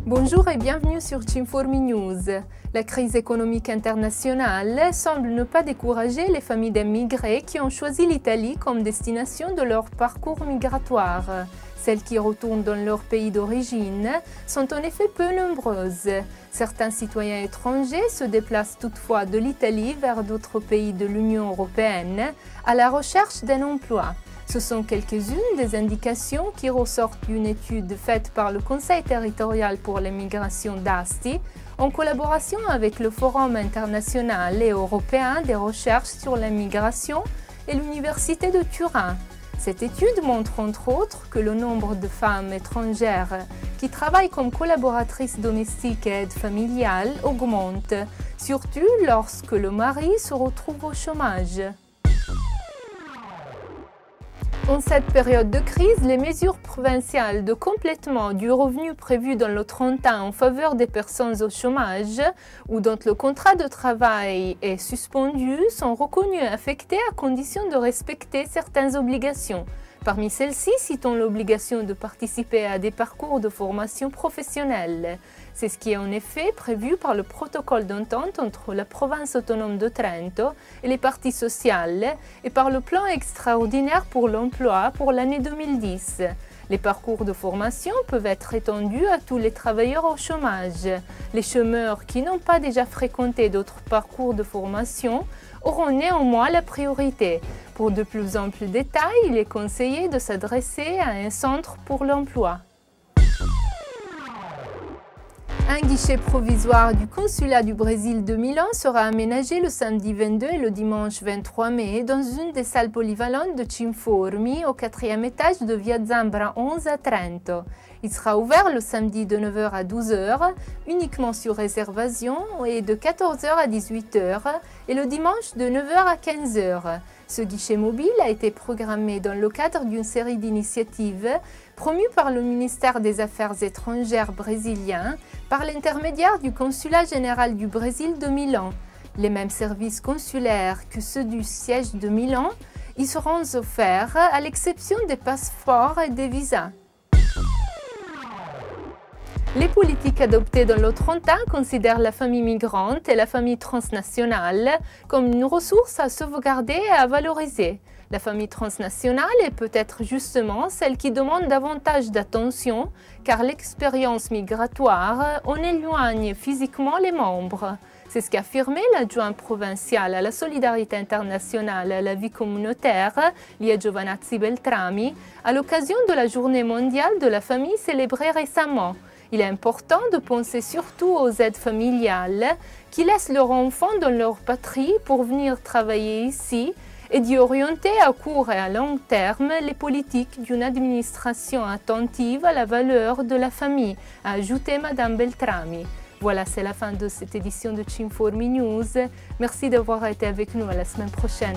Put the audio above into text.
Bonjour et bienvenue sur Cinformi News. La crise économique internationale semble ne pas décourager les familles d'émigrés qui ont choisi l'Italie comme destination de leur parcours migratoire. Celles qui retournent dans leur pays d'origine sont en effet peu nombreuses. Certains citoyens étrangers se déplacent toutefois de l'Italie vers d'autres pays de l'Union européenne à la recherche d'un emploi. Ce sont quelques-unes des indications qui ressortent d'une étude faite par le Conseil territorial pour les migrations d'Asti en collaboration avec le Forum international et européen des recherches sur la migration et l'Université de Turin. Cette étude montre entre autres que le nombre de femmes étrangères qui travaillent comme collaboratrices domestiques et aides familiales augmente, surtout lorsque le mari se retrouve au chômage. En cette période de crise, les mesures provinciales de complètement du revenu prévues dans le 30 en faveur des personnes au chômage ou dont le contrat de travail est suspendu sont reconnues affectées à condition de respecter certaines obligations. Parmi celles-ci, citons l'obligation de participer à des parcours de formation professionnelle. C'est ce qui est en effet prévu par le protocole d'entente entre la province autonome de Trento et les parties sociales et par le plan extraordinaire pour l'emploi pour l'année 2010. Les parcours de formation peuvent être étendus à tous les travailleurs au chômage. Les chômeurs qui n'ont pas déjà fréquenté d'autres parcours de formation auront néanmoins la priorité. Pour de plus amples détails, il est conseillé de s'adresser à un centre pour l'emploi. Un guichet provisoire du consulat du Brésil de Milan sera aménagé le samedi 22 et le dimanche 23 mai dans une des salles polyvalentes de Cinformi au 4e étage de Via Zambra 11 à Trento. Il sera ouvert le samedi de 9h à 12h, uniquement sur réservation, et de 14h à 18h, et le dimanche de 9h à 15h. Ce guichet mobile a été programmé dans le cadre d'une série d'initiatives promues par le ministère des Affaires étrangères brésilien par l'intermédiaire du Consulat général du Brésil de Milan. Les mêmes services consulaires que ceux du siège de Milan y seront offerts à l'exception des passeports et des visas. Les politiques adoptées dans le Trentino considèrent la famille migrante et la famille transnationale comme une ressource à sauvegarder et à valoriser. La famille transnationale est peut-être justement celle qui demande davantage d'attention car l'expérience migratoire en éloigne physiquement les membres. C'est ce qu'a affirmé l'adjoint provincial à la solidarité internationale et à la vie communautaire, Lia Giovanazzi Beltrami, à l'occasion de la Journée mondiale de la famille célébrée récemment. Il est important de penser surtout aux aides familiales qui laissent leurs enfants dans leur patrie pour venir travailler ici et d'y orienter à court et à long terme les politiques d'une administration attentive à la valeur de la famille, a ajouté Madame Beltrami. Voilà, c'est la fin de cette édition de Cinformi News. Merci d'avoir été avec nous. À la semaine prochaine.